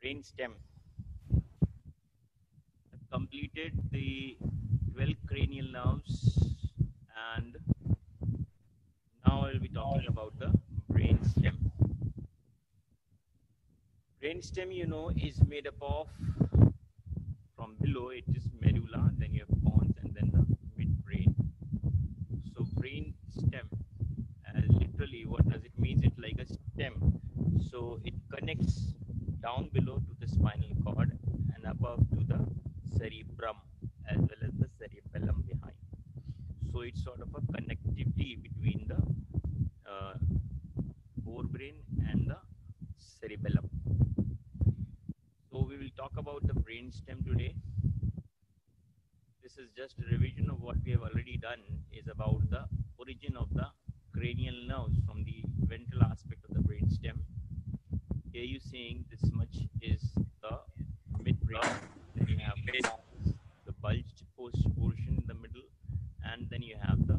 brainstem. I've completed the 12 cranial nerves, and now I'll be talking about the brainstem. Brainstem, is made up of, from below it is medulla, then you have pons, and then the midbrain. So brainstem, literally, what does it mean? It's like a stem. So it connects down below to the spinal cord and above to the cerebrum as well as the cerebellum behind. So it's sort of a connectivity between the forebrain and the cerebellum. So we will talk about the brainstem today. This is just a revision of what we have already done, is about the origin of the cranial nerves from the ventral aspect of the brainstem. Here you seeing this much is the midbrain, then you have the bulged portion in the middle, and then you have the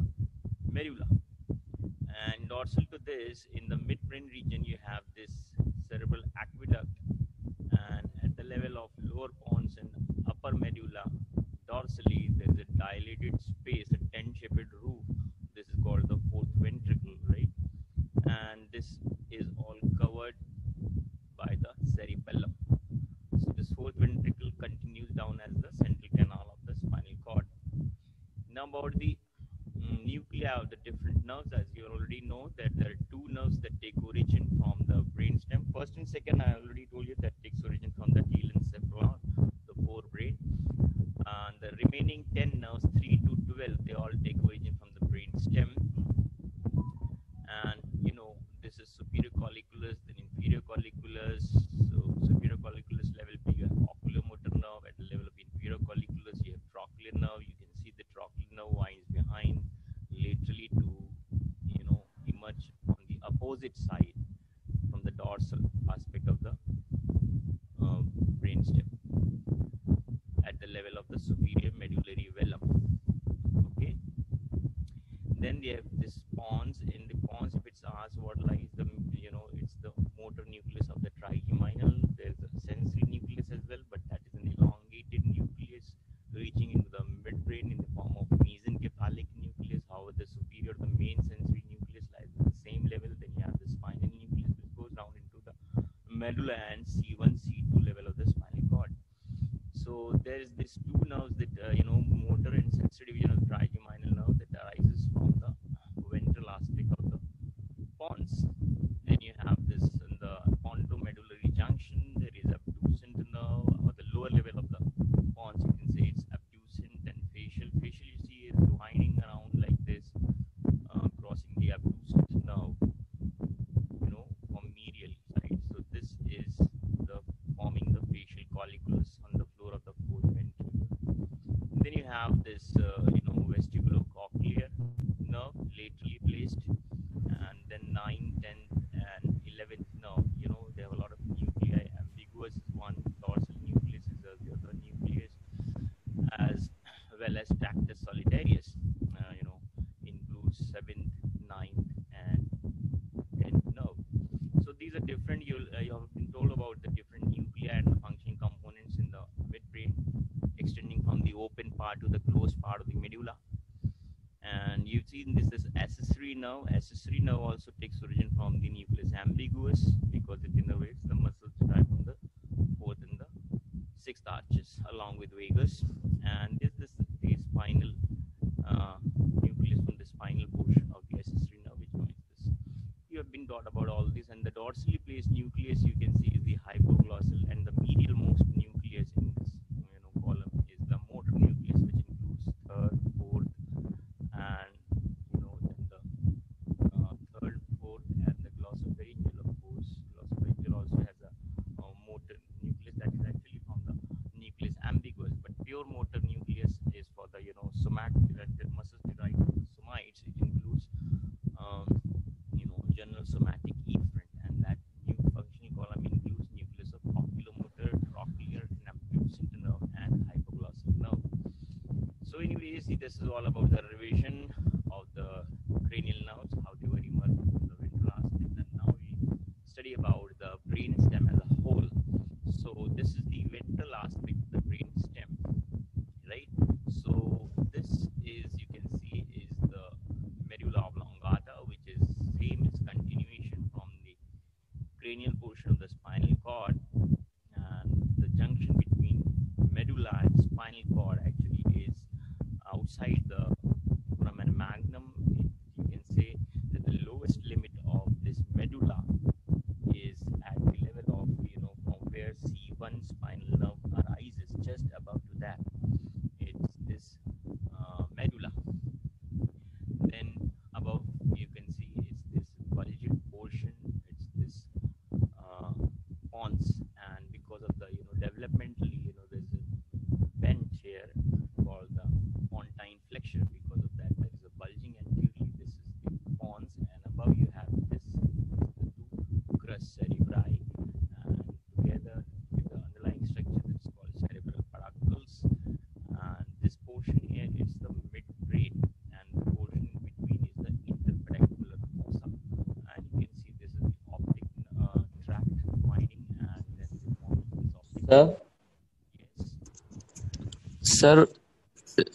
medulla. And dorsal to this, in the midbrain region, you have this cerebral aqueduct, and at the level of lower pons and upper medulla, dorsally, there is a dilated space, a tent-shaped roof. This is called the fourth ventricle, right? And this is all covered by the cerebellum. So this fourth ventricle continues down as the central canal of the spinal cord. Now about the nuclei of the different nerves, as you already know that there are two nerves that take origin from the brainstem. First and second, I already told you, that takes origin from the telencephalon, the forebrain. And the remaining 10 nerves, 3 to 12, they all take origin from the brainstem. And this is superior colliculus, then inferior colliculus. So superior colliculus level, you have oculomotor nerve. At the level of inferior colliculus, you have trochlear nerve. You can see the trochlear nerve winds behind laterally to emerge on the opposite side from the dorsal aspect of the brainstem at the level of the superior medullary velum. Okay, then they have this pons. In the pons, if it's asked what lies the it's the motor nucleus of the trigeminal. There's a sensory nucleus as well, but that is an elongated nucleus reaching into the midbrain in the form of mesencephalic nucleus. However, the superior, the main sensory nucleus, lies at the same level. Then you have the spinal nucleus, which goes down into the medulla and C1, C2 level of the spinal cord. So there is these two nerves that motor and sensory division of the trigeminal nerve that arises from the ventral aspect of the pons. Then you have this in the pontomedullary junction. There is abducent nerve, or the lower level of the pons. You can say it's abducent and facial. Facial, you see, is winding around like this, crossing the abducent nerve, from medial side. So this is the forming the facial colliculus on the floor of the fourth ventricle. Then you have this, vestibulocochlear nerve, laterally placed, and then 9th, 10th, and 11th nerve. They have a lot of nuclei. Ambiguous is one, dorsal nucleus is the other nucleus, as well as tractus solitarius. Includes 7th, 9th, and 10th nerve. So these are different. You have been told about the different nuclei and the functioning components in the midbrain, extending from the open part to the closed part of the medulla. And you've seen this is accessory nerve. Accessory nerve also takes origin from the nucleus ambiguous, because it innervates the muscles derived from the fourth and the sixth arches, along with vagus. And this is the spinal nucleus from the spinal portion of the accessory nerve, which joins this. You have been taught about all this. And the dorsally placed nucleus, you can see, is the hypoglossal, and the medial most nucleus in this column is the motor nucleus, which includes third, fourth, and then the third, fourth, and the glossopharyngeal. Of course, glossopharyngeal also has a motor nucleus that is actually from the nucleus ambiguous, but pure motor nucleus is for the somatic, the muscles derived from the somites. It includes general somatic efferent, and that new functional column includes nucleus of oculomotor, trochlear, and abducent nerve, and hypoglossal nerve. So anyway, see, this is all about the revision of the cranial nerves, how they were emerged from the ventral aspect, and now we study about the brainstem as a whole. So Sir, Yes. sir,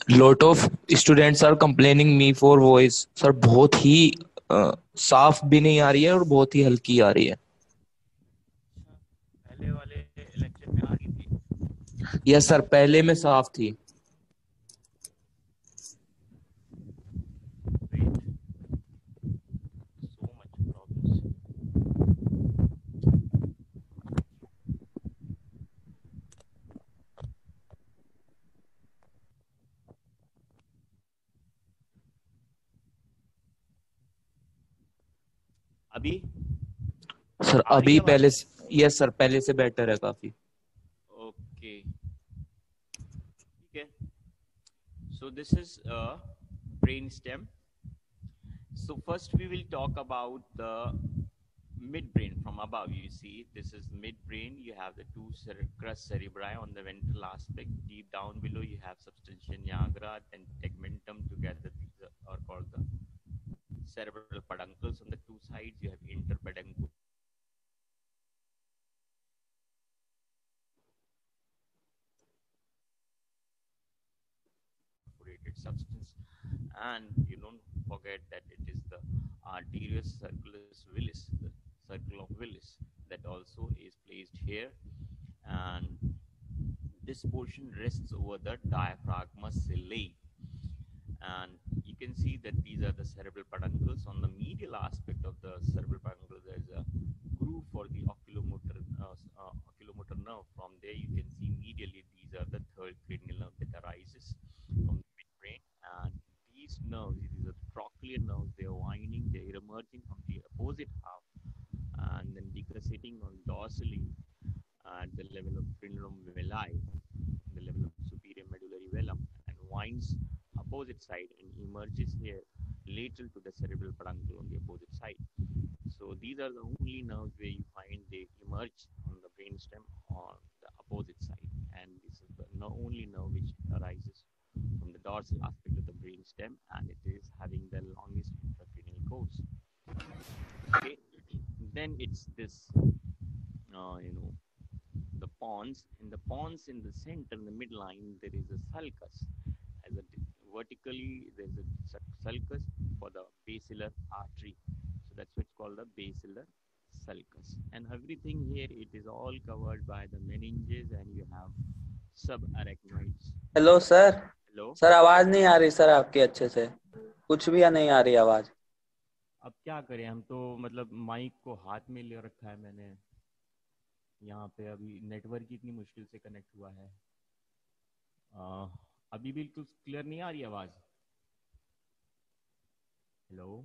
lot of students are complaining me for voice. Sir बहुत ही साफ भी नहीं आ रही है और बहुत ही हल्की आ रही है. अच्छा, पहले वाले लेक्चर में आ रही थी. यस सर, पहले में साफ थी. Wait, so much problems. अभी सर आ रही अभी है आवाज? पहले यस सर, पहले से बेटर है काफी. ओके, ठीक है. So this is a brain stem. So first we will talk about the midbrain from above. You see, this is midbrain. You have the two crus cerebri on the ventral aspect. Deep down below, you have substantia nigra and tegmentum together. These are called the cerebral peduncles. On the two sides, you have interpeduncle substance, and you don't forget that it is the arterius circulus Willis, the circle of Willis, that also is placed here, and this portion rests over the diaphragma cilia, and you can see that these are the cerebral peduncles. On the medial aspect of the cerebral peduncle, there is a groove for the oculomotor nerve. From there, you can see medially these are the third cranial nerve that arises from the midbrain, and these nerves, these are the trochlear nerves. They are winding, they are emerging from the opposite half, and then decrescitating on dorsally at the level of frenulum velar, the level of superior medullary velum, and winds opposite side and emerges here lateral to the cerebral peduncle on the opposite side. So these are the only nerves where you find they emerge on the brainstem on the opposite side, and this is the only nerve which arises from the dorsal aspect of the brainstem, and it is having the longest intracranial course. Okay, then it's this, the pons. In the pons in the center, in the midline, there is a sulcus. As a vertically, there's a sulcus for the basilar artery. So that's what's called the basilar sulcus. And everything here, it is all covered by the meninges, and you have subarachnoids. Hello sir. Hello. Sir आवाज नहीं आ रही sir आपकी अच्छे से, कुछ भी नहीं आ रही आवाज. अब क्या करें, हम तो मतलब माइक को हाथ में ले रखा है मैंने. यहाँ पे अभी नेटवर्क इतनी मुश्किल से कनेक्ट हुआ है. अभी बिल्कुल क्लियर नहीं आ रही आवाज. Hello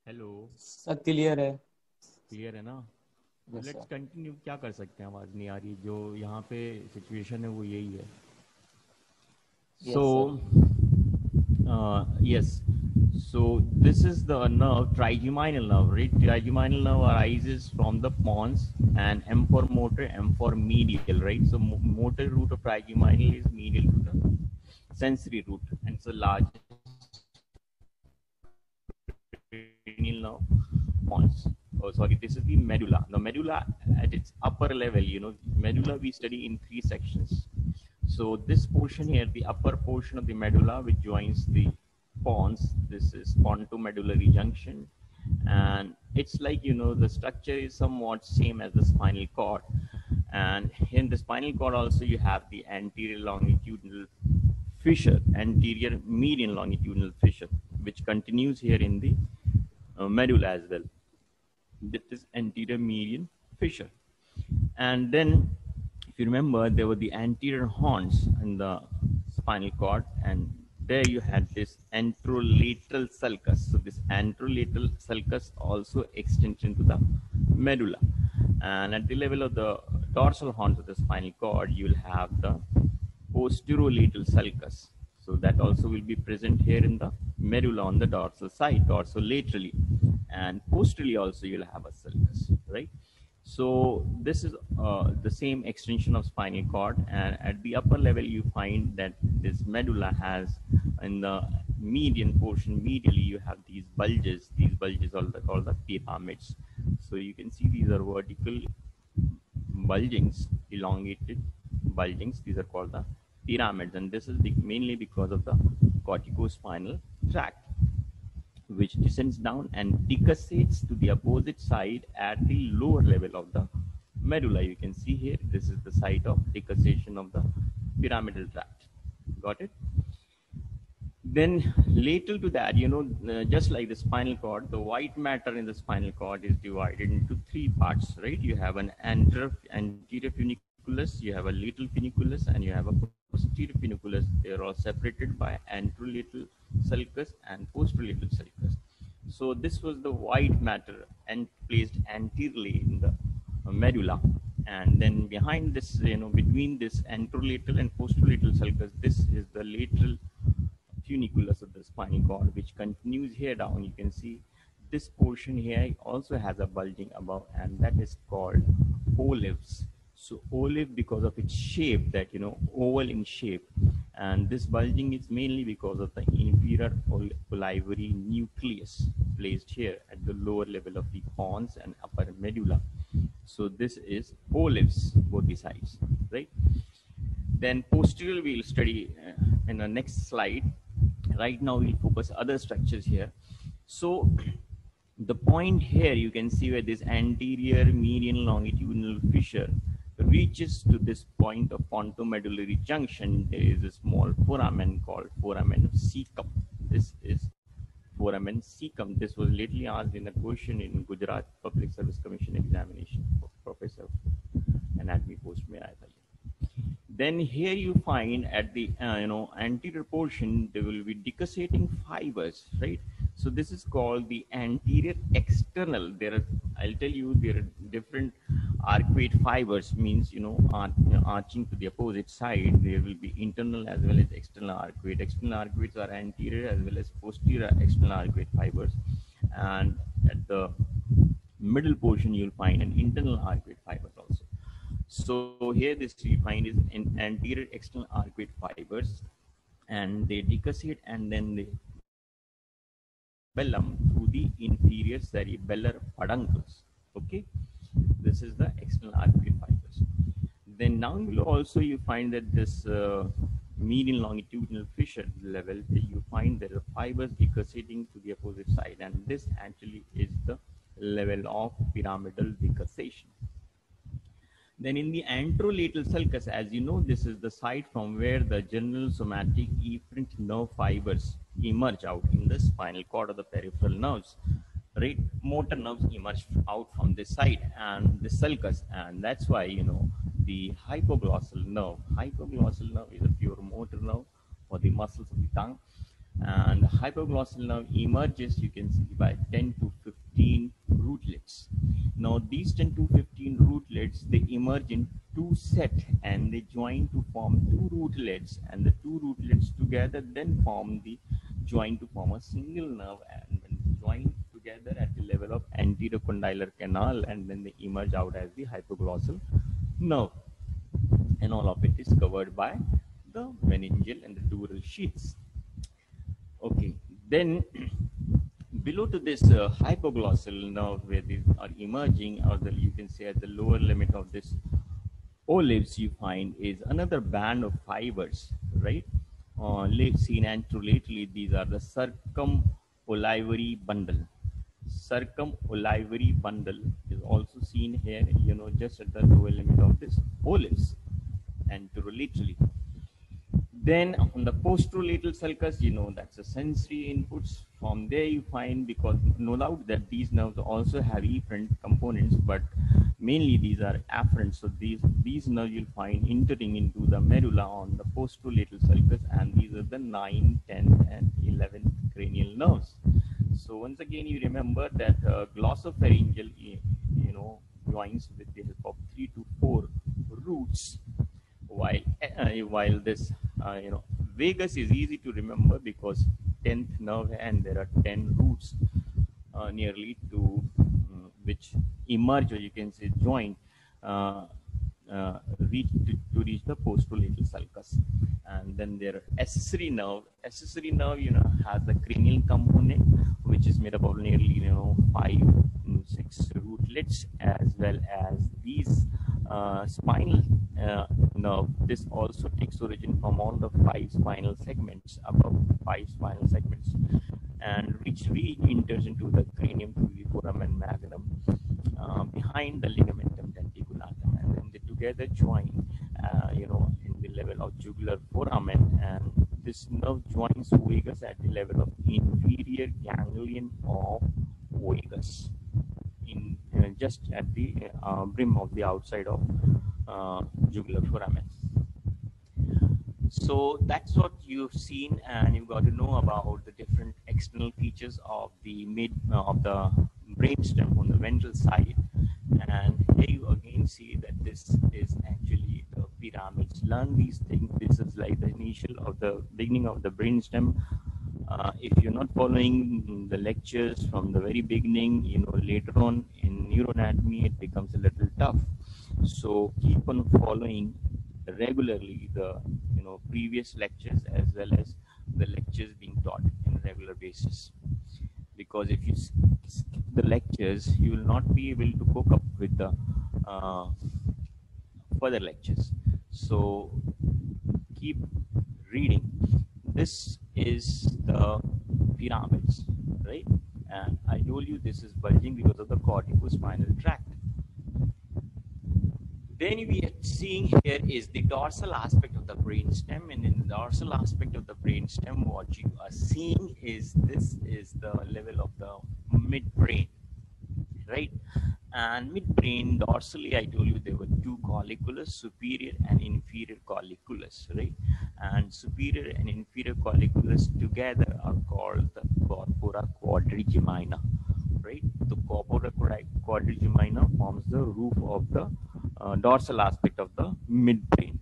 hello. सर क्लियर है. क्लियर है ना? Yes, let's sir. कंटिन्यू. क्या कर सकते हैं, आवाज नहीं आ रही. जो यहाँ पे सिचुएशन है वो यही है. Yes, So yes, so this is the nerve, trigeminal nerve, right? Trigeminal nerve arises from the pons, and M for motor, M for medial, right? So motor root of trigeminal is medial to the sensory root, and it's the largest cranial nerve. Pons. Oh, sorry, this is the medulla. The medulla at its upper level, medulla we study in three sections. So this portion here, the upper portion of the medulla, which joins the pons, this is pontomedullary junction, and it's like, the structure is somewhat same as the spinal cord. And in the spinal cord also, you have the anterior longitudinal fissure, anterior median longitudinal fissure, which continues here in the medulla as well. This is anterior median fissure. And then, if you remember, there were the anterior horns in the spinal cord, and there you had this anterolateral sulcus. So this anterolateral sulcus also extends into the medulla. And at the level of the dorsal horns of the spinal cord, you will have the posterolateral sulcus. So that also will be present here in the medulla on the dorsal side, dorsolaterally. And posteriorly also you'll have a sulcus, right? So this is the same extension of spinal cord, and at the upper level you find that this medulla has, in the median portion, medially you have these bulges. These bulges are called the pyramids. So you can see these are vertical bulgings, elongated bulgings. These are called the pyramids, and this is mainly because of the corticospinal tract, which descends down and decussates to the opposite side at the lower level of the medulla. You can see here, this is the site of decussation of the pyramidal tract. Got it? Then lateral to that, just like the spinal cord, the white matter in the spinal cord is divided into three parts, right? You have an anterior funiculus, you have a lateral funiculus, and you have a posterior funiculus. They are all separated by anterolateral sulcus and posterolateral sulcus. So this was the white matter and placed anteriorly in the medulla. And then behind this, between this anterolateral and posterolateral sulcus, this is the lateral funiculus of the spinal cord, which continues here down. You can see this portion here also has a bulging above, and that is called olives. So olive because of its shape, that oval in shape, and this bulging is mainly because of the inferior olivary nucleus placed here at the lower level of the pons and upper medulla. So this is olives, both the sides, right? Then posterior we'll study in the next slide. Right now we'll focus other structures here. So the point here, you can see where this anterior median longitudinal fissure reaches to this point of pontomedullary junction. There is a small foramen called foramen cecum. This is foramen cecum. This was lately asked in a question in Gujarat Public Service Commission examination of Professor Anatomy post mein aaya tha. Then here you find at the anterior portion there will be decussating fibers, right? So this is called the anterior external. I'll tell you, there are different arcuate fibers, means arching to the opposite side. There will be internal as well as external arcuate. External arcuates are anterior as well as posterior external arcuate fibers, and at the middle portion you'll find an internal arcuate fibers also. So here this you find is an anterior external arcuate fibers, and they decussate and then they cerebellum through the inferior cerebellar peduncles. Okay, this is the external arcuate fibers. Then now you find that this median longitudinal fissure level, you find there are fibers decussating to the opposite side, and this actually is the level of pyramidal decussation. Then in the anterolateral sulcus, as you know, this is the site from where the general somatic efferent nerve fibers emerge out in the spinal cord or the peripheral nerves, right? Motor nerves emerge out from this side and the sulcus, and that's why the hypoglossal nerve is a pure motor nerve for the muscles of the tongue, and the hypoglossal nerve emerges, you can see, by 10 to 15 rootlets. Now these 10 to 15 rootlets, they emerge in two sets and they join to form two rootlets, and the two rootlets together then join to form a single nerve, and when joined together at the level of anterior condylar canal, and then they emerge out as the hypoglossal nerve, and all of it is covered by the meningeal and the dural sheaths. Okay, then below to this hypoglossal nerve, where these are emerging, or you can say at the lower limit of this olives, you find is another band of fibers, right? Seen anterolaterally, these are the circumolivary bundle. Circumolivary bundle is also seen here, just at the lower limit of this olives, anterolaterally. Then on the posterolateral sulcus, that's the sensory inputs. From there you find, because no doubt that these nerves also have efferent components, but mainly these are afferent. So these nerves you'll find entering into the medulla on the posterolateral sulcus, and these are the 9th, 10th, and 11th cranial nerves. So once again, you remember that glossopharyngeal, joins with the help of 3 to 4 roots, while this vagus is easy to remember because 10th nerve, and there are 10 roots nearly to which emerge, or you can say join, reach the posterolateral sulcus. And then there are accessory nerve. Accessory nerve, has the cranial component, which is made up of nearly 5-6 rootlets, as well as these spinal nerve. This also takes origin from all the 5 spinal segments, above 5 spinal segments, and which re-enters into the cranium through the foramen magnum behind the ligamentum denticulatum, and then they together join, in the level of jugular foramen, and this nerve joins vagus at the level of inferior ganglion of vagus, in just at the brim of the outside of jugular foramen. So that's what you've seen, and you've got to know about the different external features of the brainstem on the ventral side. And here you again see that this is actually the pyramids. Learn these things. This is like the initial of the beginning of the brainstem. If you're not following the lectures from the very beginning, later on in neuroanatomy, it becomes a little tough. So keep on following regularly the previous lectures as well as the lectures being taught on a regular basis. Because if you skip the lectures, you will not be able to cope up with the further lectures. So keep reading. This is the pyramids, right? And I told you this is bulging because of the corticospinal tract. Then we are seeing here is the dorsal aspect of the brainstem, and in the dorsal aspect of the brainstem, what you are seeing is this is the level of the midbrain, right? And midbrain dorsally, I told you there were 2 colliculus, superior and inferior colliculus, right? And superior and inferior colliculus together are called the corpora quadrigemina, right? The corpora quadrigemina forms the roof of the dorsal aspect of the midbrain.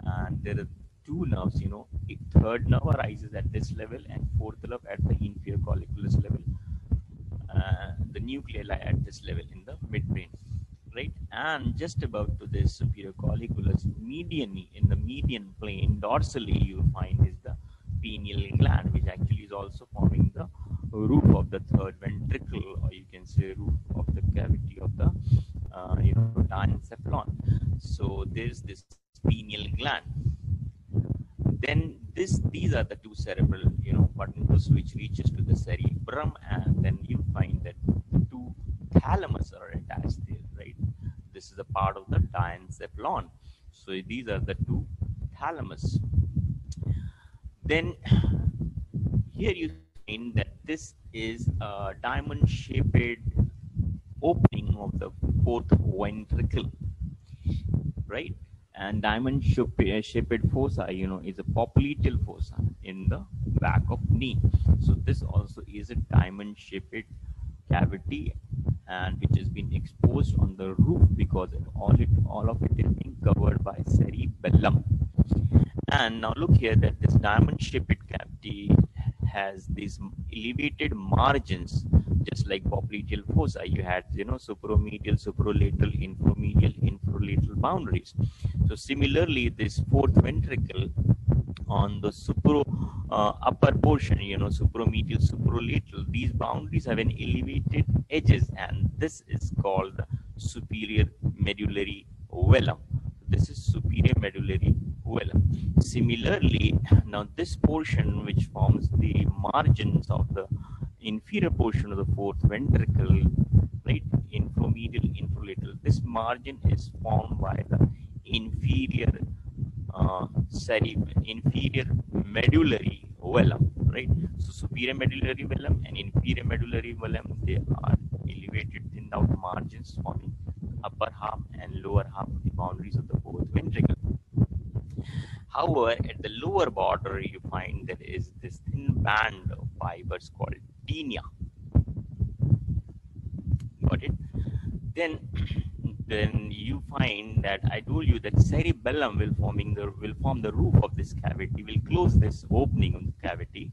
And there are 2 nerves, a third nerve arises at this level and 4th nerve at the inferior colliculus level. The nuclei lie at this level in the midbrain, right? And just above to this superior colliculus, medianly, in the median plane, dorsally, you find is the pineal gland, which actually is also forming the roof of the 3rd ventricle, or you can say roof of the cavity of the diencephalon. So there's this pineal gland. Then these are the 2 cerebral bundles which reaches to the cerebrum, and then you find that 2 thalamus are attached there, right? This is a part of the diencephalon. So these are the 2 thalamus. Then here you find that this is a diamond-shaped opening of the 4th ventricle, right? And diamond-shaped fossa, is a popliteal fossa in the back of knee. So this also is a diamond-shaped cavity, and which has been exposed on the roof because all of it is being covered by cerebellum. And now look here that this diamond-shaped cavity has these elevated margins, just like popliteal fossa. You had, supromedial, supralateral, infralateral boundaries. So similarly, this 4th ventricle on the upper portion, supromedial, supralateral, these boundaries have an elevated edges, and this is called the superior medullary vellum. This is superior medullary vellum. Similarly, now this portion which forms the margins of the inferior portion of the 4th ventricle, right, infromedial, infralateral, this margin is formed by the inferior inferior medullary vellum, right? So superior medullary vellum and inferior medullary vellum, they are elevated thinned out margins forming upper half and lower half of the boundaries of the 4th ventricle. However, at the lower border, you find there is this thin band of fibers called tinea. Got it? Then you find that I told you that cerebellum will form the roof of this cavity, will close this opening of the cavity,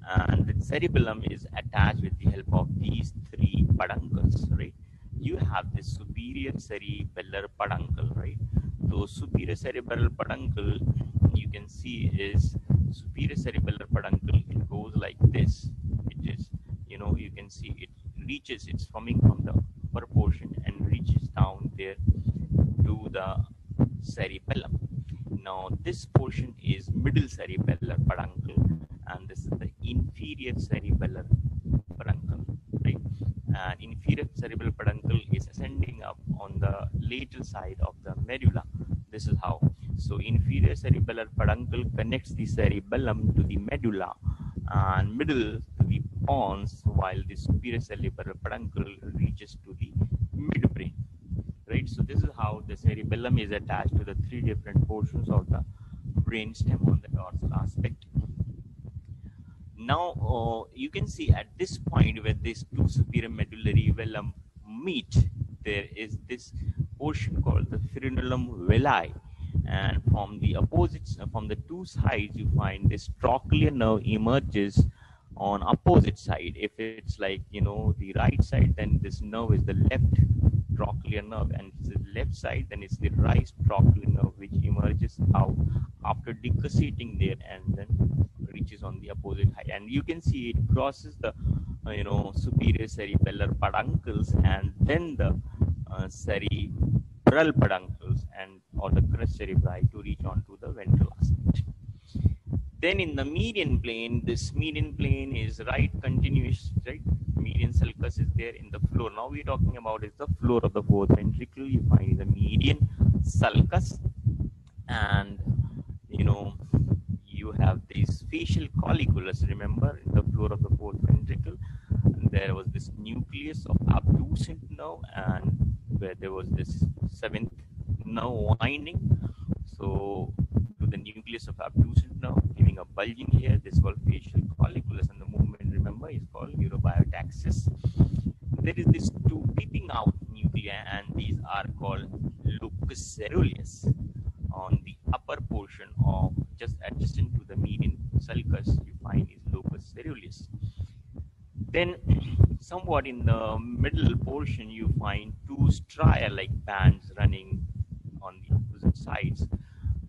and the cerebellum is attached with the help of these 3 peduncles, right? You have this superior cerebellar peduncle, right? So superior cerebellar peduncle, you can see is superior cerebellar peduncle. It goes like this. It is, you can see it reaches. It's coming from the upper portion and reaches down there to to the cerebellum. Now this portion is middle cerebellar peduncle, and this is the inferior cerebellar peduncle, right? And inferior cerebellar peduncle is ascending up on the lateral side of the medulla. This is how. So inferior cerebellar peduncle connects the cerebellum to the medulla and middle to the pons, while the superior cerebellar peduncle reaches to the midbrain. Right, so this is how the cerebellum is attached to the three different portions of the brainstem on the dorsal aspect. Now you can see at this point where these two superior medullary velum meet, there is this portion called the frenulum veli, and from the opposites, from the two sides, you find this trochlear nerve emerges on opposite side. If it's like, you know, the right side, then this nerve is the left trochlear nerve, and if it's the left side, then it's the right trochlear nerve, which emerges out after decussating there and then reaches on the opposite side. And you can see it crosses the superior cerebellar peduncles and then the cerebral peduncles and or the crus cerebri to reach onto the ventral aspect. Then in the median plane, this median plane is right continuous, right? Median sulcus is there in the floor. Now we're talking about is the floor of the fourth ventricle. You find the median sulcus, and you have these facial colliculus. Remember, in the floor of the fourth ventricle, there was this nucleus of abducent nerve, and where there was this seventh nerve winding. So to the nucleus of abducent nerve, giving a bulging here. This is called facial colliculus, and the movement, remember, is called urobiotaxis. There is this two peeping out nuclei, and these are called locus ceruleus. On the upper portion of just adjacent to the median sulcus, you find is locus ceruleus. Then somewhat in the middle portion, you find two stria-like bands running on the opposite sides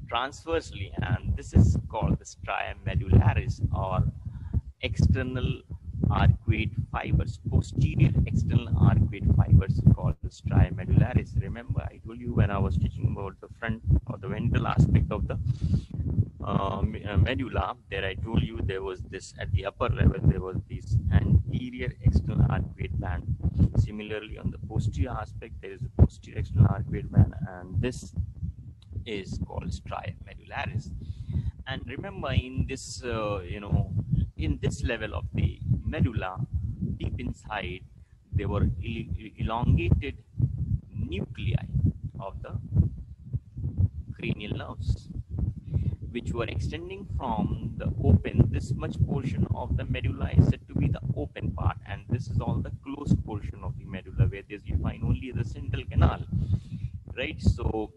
transversely, and this is called the stria medullaris, or external arcuate fibers, posterior external arcuate fibers called the stria medullaris. Remember, I told you when I was teaching about the front or the ventral aspect of the medulla, there I told you there was this at the upper level, there was this anterior external arcuate band. Similarly, on the posterior aspect, there is a posterior external arcuate band, and this is called stria medullaris. And remember, in this in this level of the medulla, deep inside, there were elongated nuclei of the cranial nerves, which were extending from the open. This much portion of the medulla is said to be the open part, and this is all the closed portion of the medulla, where you find only the central canal, right? So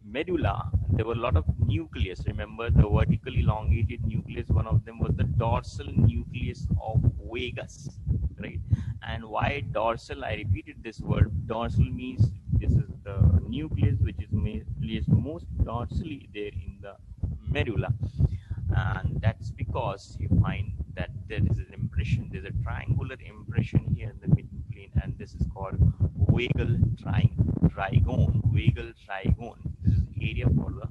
medulla, there were a lot of nucleus. Remember, the vertically elongated nucleus, one of them was the dorsal nucleus of vagus, right? And why dorsal? I repeated this word. Dorsal means this is the nucleus which is placed most dorsally there in the medulla, and that's because you find that there is an impression, there's a triangular impression here in the midplane, and this is called vagal trigone. Vagal trigone. This is area for the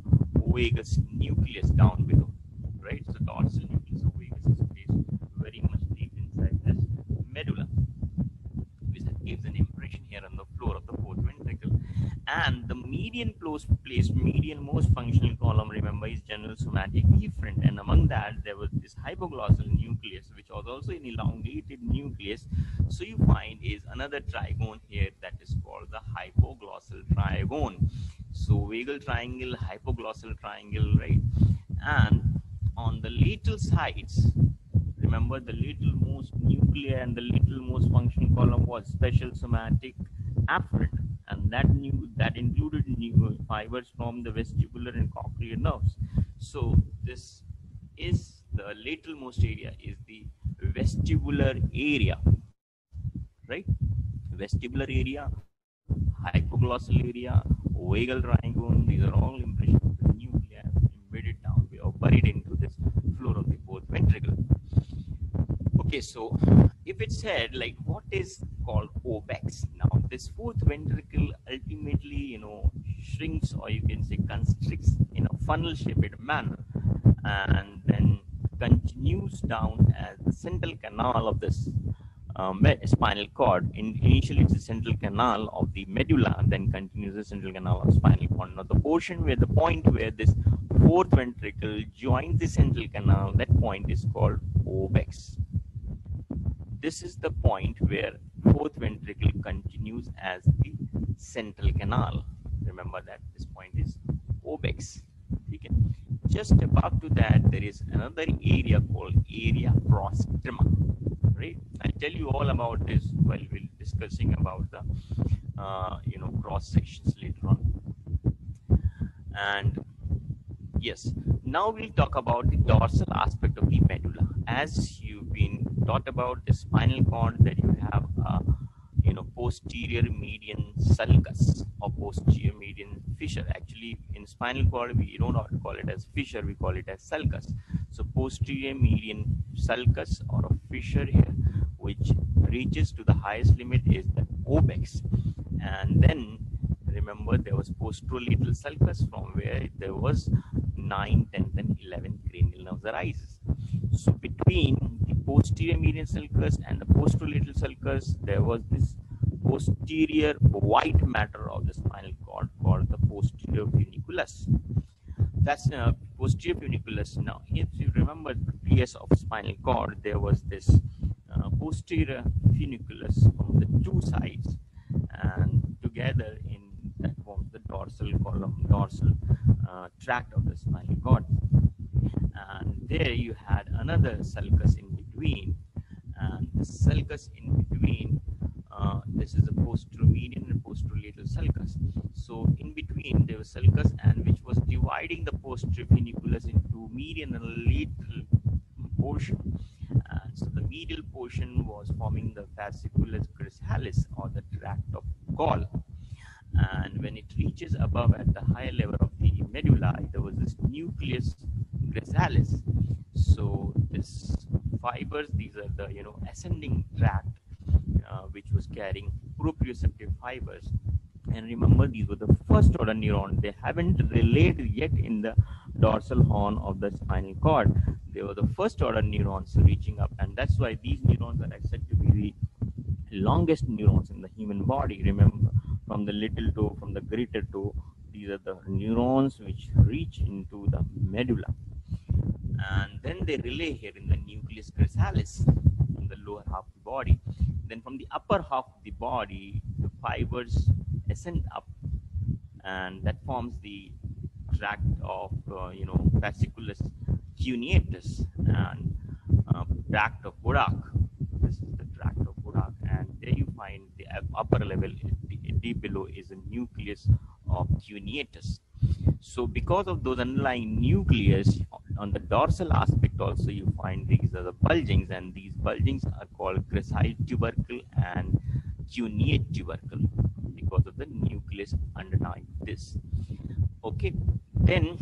vagus nucleus down below, right? So dorsal nucleus of vagus is placed very much deep inside this medulla, which gives an impression here on the floor of the fourth ventricle. And the median placed median most functional column, remember, is general somatic efferent, and among that there was this hypoglossal nucleus, which was also an elongated nucleus. So you find is another trigone here, that is called the hypoglossal trigone. So vagal triangle, hypoglossal triangle, right? And on the lateral sides, remember, the littlemost nuclei and the littlemost functional column was special somatic afferent, and that included fibers from the vestibular and cochlear nerves. So this is the lateralmost area is the vestibular area, right? Vestibular area, hypoglossal area, vagal trigone, these are all impressions of the nuclei embedded down or buried into this floor of the fourth ventricle. Okay, so if it's said like what is called obex, now this fourth ventricle ultimately shrinks, or you can say constricts in a funnel-shaped manner, and then continues down as the central canal of this spinal cord. Initially, it's the central canal of the medulla, then continues the central canal of spinal cord. Now, the portion where the point where this fourth ventricle joins the central canal, that point is called obex. This is the point where fourth ventricle continues as the central canal. Remember that this point is obex. Okay. Just above to that, there is another area called area prostrema. Right? I'll tell you all about this while we're discussing about the cross sections later on. And yes, now we'll talk about the dorsal aspect of the medulla. As you've been taught about the spinal cord, that you have a posterior median sulcus or posterior median fissure. Actually, in spinal cord, we don't call it as fissure, we call it as sulcus. So posterior median sulcus or a fissure here, which reaches to the highest limit, is the obex. And then remember, there was posterolateral sulcus, from where there was 9th, 10th, and 11th cranial nerves arises. So between the posterior median sulcus and the posterolateral sulcus, there was this posterior white matter of the spinal cord called the posterior funiculus. That's posterior funiculus. Now, if you remember the PS of spinal cord, there was this posterior funiculus from the two sides, and together in that forms the dorsal column, dorsal tract of the spinal cord. And there you had another sulcus in between, and the sulcus in between, this is a posteromedian and posterolateral sulcus. So in between there was sulcus, and which was dividing the posterior funiculus into median and lateral portion. And so the medial portion was forming the fasciculus gracchalis, or the tract of Gall. And when it reaches above at the higher level of the medulla, there was this nucleus gracchalis. So this fibers, these are the ascending tract, which was carrying proprioceptive fibers. And remember, these were the first order neurons. They haven't relayed yet in the dorsal horn of the spinal cord. They were the first order neurons reaching up, and that's why these neurons are said to be the longest neurons in the human body. Remember, from the little toe, from the greater toe, these are the neurons which reach into the medulla. And then they relay here in the nucleus gracchalis in the lower half of the body. Then from the upper half of the body, the fibers ascend up, and that forms the tract of fasciculus cuneatus and tract of Burak. This is the tract of Burak, and there you find the upper level, deep below, is a nucleus of cuneatus. So because of those underlying nucleus, on the dorsal aspect also you find these are the bulgings, and these bulgings are called gracile tubercle and cuneate tubercle because of the nucleus underlying this. Okay, then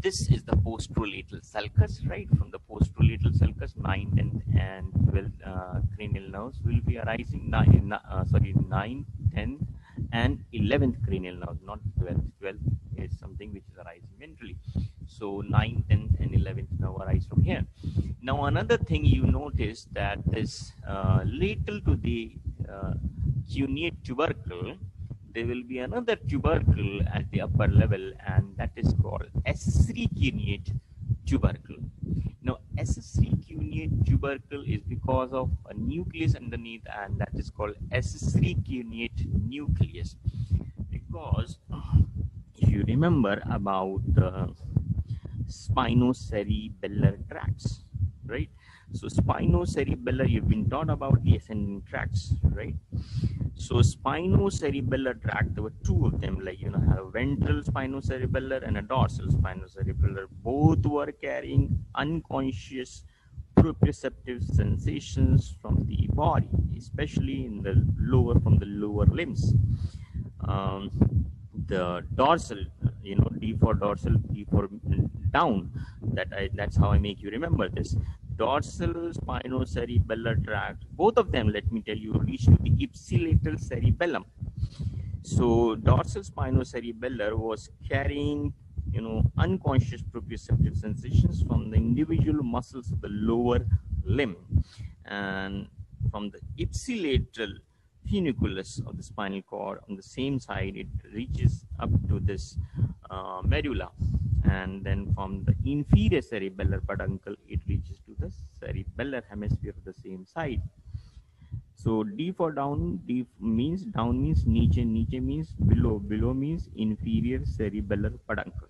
this is the posterolateral sulcus, right? From the posterolateral sulcus, 9th, 10th, and 12th cranial nerves will be arising. 9th, 10th, and 11th cranial nerves, not 12th. 12th is something which is arising ventrally. So 9th, 10th, and 11th nerve arise from here. Now another thing you notice that this lateral to the cuneate tubercle, there will be another tubercle at the upper level, and that is called accessory cuneate tubercle. Now, accessory cuneate tubercle is because of a nucleus underneath, and that is called accessory cuneate nucleus. Because if you remember about the spinocerebellar tracts, right? So spinocerebellar, you've been taught about the ascending tracts, right? So spinocerebellar tract, there were two of them, like have a ventral spinocerebellar and a dorsal spinocerebellar. Both were carrying unconscious proprioceptive sensations from the body, especially in the lower, from the lower limbs. The dorsal, D for dorsal, D for down. That's how I make you remember this. Dorsal spinocerebellar tract, both of them, let me tell you, reach to the ipsilateral cerebellum. So dorsal spinocerebellar was carrying, unconscious proprioceptive sensations from the individual muscles of the lower limb, and from the ipsilateral funiculus of the spinal cord on the same side, it reaches up to this medulla, and then from the inferior cerebellar peduncle, it reaches to the cerebellar hemisphere of the same side. So D for down, means niche, niche means below, below means inferior cerebellar peduncle.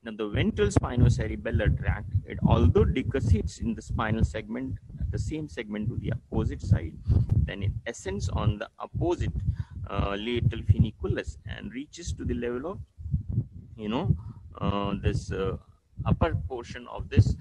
Now the ventral spinocerebellar tract, although decussate in the spinal segment, the same segment to the opposite side, then it ascends on the opposite lateral funiculus and reaches to the level of, this upper portion of this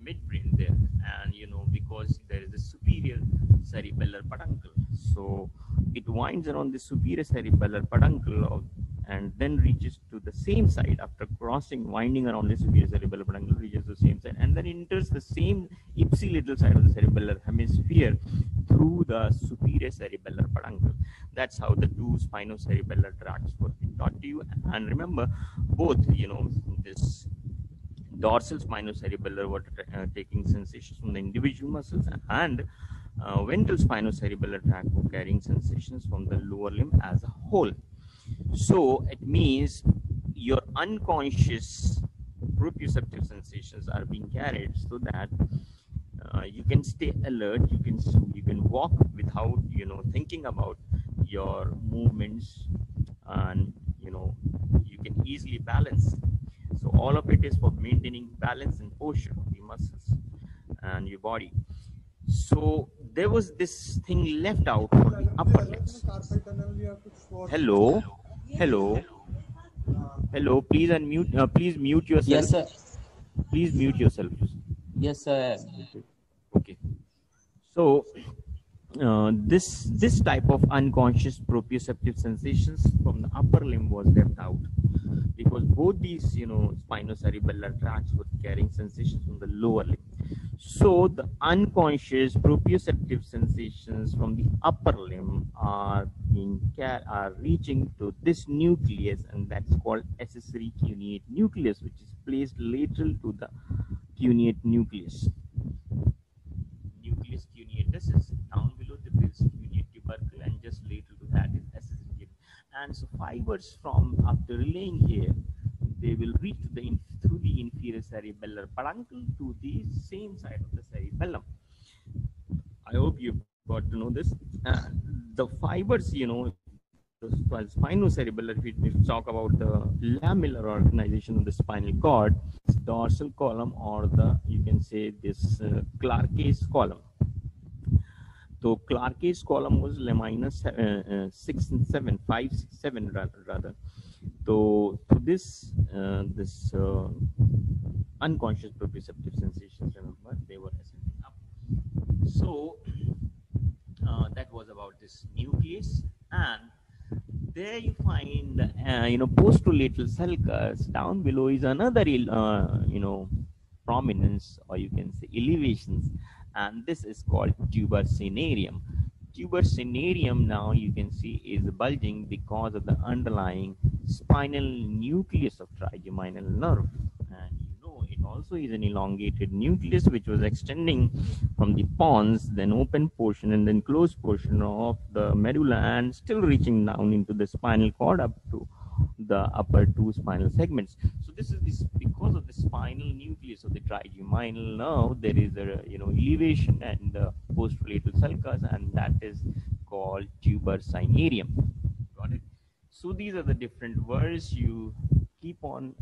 midbrain there, and because there is a superior cerebellar peduncle, so it winds around the superior cerebellar peduncle and then reaches to the same side after winding around the superior cerebellar peduncle, reaches the same side, and then enters the same ipsilateral side of the cerebellar hemisphere through the superior cerebellar peduncle. That's how the two spinocerebellar tracts were taught to you. And remember, both, this dorsal spinocerebellar were taking sensations from the individual muscles, and ventral spinocerebellar tract were carrying sensations from the lower limb as a whole. So it means your unconscious proprioceptive sensations are being carried so that you can stay alert, you can walk without thinking about your movements, and you can easily balance. So all of it is for maintaining balance and posture of the muscles and your body. So there was this thing left out for the upper limbs. Hello. Please unmute. Please mute yourself. Yes, sir. Please mute yourself. Yes, sir. Okay. So this type of unconscious proprioceptive sensations from the upper limb was left out, because both these spinocerebellar tracts were carrying sensations from the lower limb. So the unconscious proprioceptive sensations from the upper limb are reaching to this nucleus, and that's called accessory cuneate nucleus, which is placed lateral to the cuneate nucleus. Nucleus cuneatus is down below the cuneate tubercle, and just lateral to that is accessory. And so fibers from after relaying here, they will reach to through the inferior cerebellar peduncle to the same side of the cerebellum. I hope you got to know this. The fibers, the spinocerebellar, if we talk about the lamellar organization of the spinal cord, dorsal column, or you can say this Clarke's column. So Clarke's column was lamina 6 and 7, 5, 6, 7 rather. So this unconscious proprioceptive sensations, remember, they were ascending up. So that was about this nucleus, and there you find posterolateral sulcus. Down below is another prominence, or you can say elevations, and this is called tuber cinereum. Tuber cinereum, now you can see, is bulging because of the underlying spinal nucleus of trigeminal nerve, and it also is an elongated nucleus which was extending from the pons, then open portion and then closed portion of the medulla, and still reaching down into the spinal cord up to the upper two spinal segments. So this is because of the spinal nucleus of the trigeminal nerve, there is a elevation and the posterolateral sulcus, and that is called tuber cinereum. Got it? So these are the different words. You keep on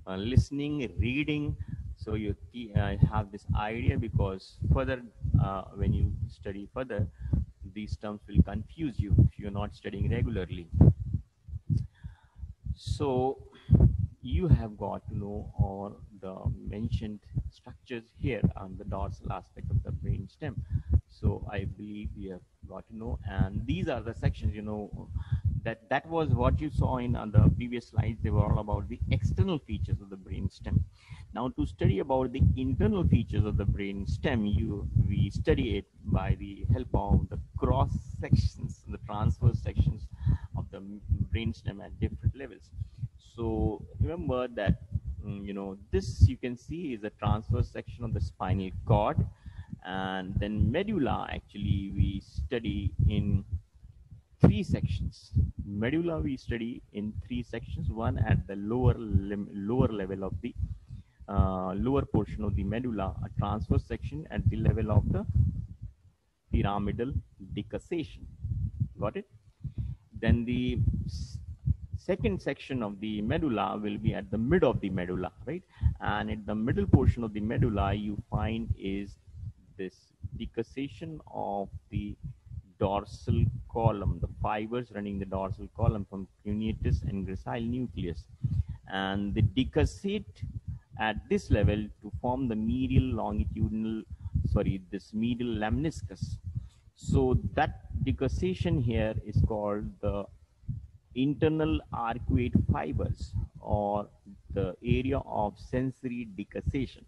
listening, reading, so you have this idea, because further when you study further, these terms will confuse you if you're not studying regularly. So you have got to know all the mentioned structures here on the dorsal aspect of the brain stem. So I believe you have got to know, and these are the sections, that was what you saw in the previous slides. They were all about the external features of the brain stem. Now, to study about the internal features of the brain stem, we study it by the help of the cross sections, the transverse sections of the brain stem at different levels. So remember that this you can see is a transverse section of the spinal cord, and then medulla actually we study in three sections. Medulla we study in three sections. One at the lower level of the lower portion of the medulla, a transverse section at the level of the pyramidal decussation. Got it? Then the second section of the medulla will be at the mid of the medulla, right? And at the middle portion of the medulla, you find is this decussation of the dorsal column, the fibers running the dorsal column from cuneatus and gracile nucleus, and they decussate at this level to form the this medial lemniscus. So that decussation here is called the internal arcuate fibers, or the area of sensory decussation.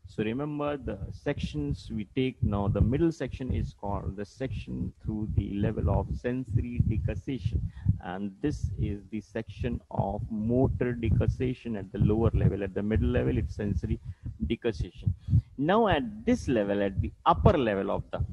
So remember the sections we take now, the middle section is called the section through the level of sensory decussation, and this is the section of motor decussation at the lower level. At the middle level it's sensory decussation. Now at this level, at the upper level of the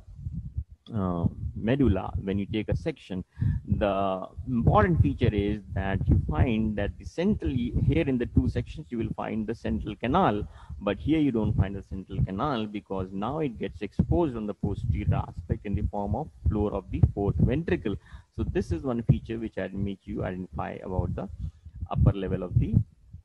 medulla, when you take a section, the important feature is that you find that the central, here in the two sections you will find the central canal, but here you don't find the central canal because now it gets exposed on the posterior aspect in the form of floor of the fourth ventricle. So this is one feature which makes you identify about the upper level of the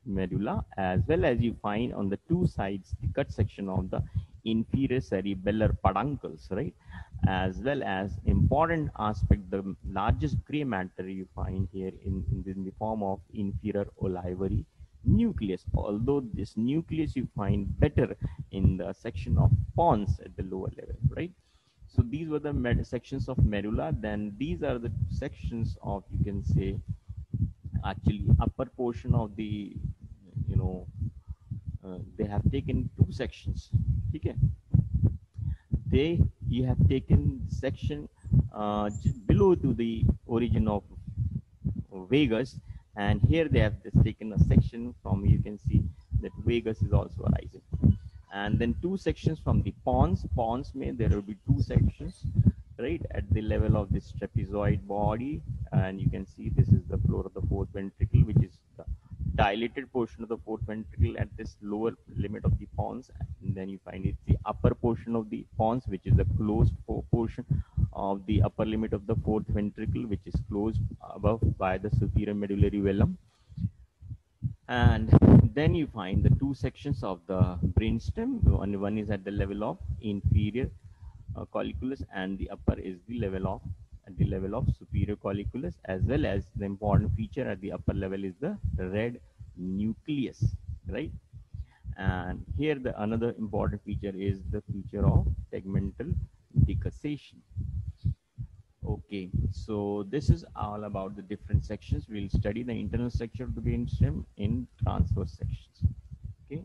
medulla, as well as you find on the two sides the cut section of the inferior cerebellar peduncles, right? As well as important aspect, the largest gray matter you find here in the form of inferior olivary nucleus, although this nucleus you find better in the section of pons at the lower level, right? So these were the sections of medulla. Then these are the sections of, you can say, actually upper portion of the, they have taken two sections. Okay, you have taken section below to the origin of vagus, and here they have taken a section from, you can see that vagus is also arising, and then two sections from the pons. There will be two sections, right, at the level of this trapezoid body, and you can see this is the floor of the fourth ventricle, which is the dilated portion of the fourth ventricle at this lower limit of the pons. And then you find it's the upper portion of the pons, which is the closed portion of the upper limit of the fourth ventricle, which is closed above by the superior medullary velum. And then you find the two sections of the brainstem. One is at the level of inferior colliculus, and the upper is the level of superior colliculus, as well as the important feature at the upper level is the red nucleus, right? And here the another important feature is the feature of tegmental decussation. Okay, so this is all about the different sections. We'll study the internal structure of the brainstem in transverse sections. Okay.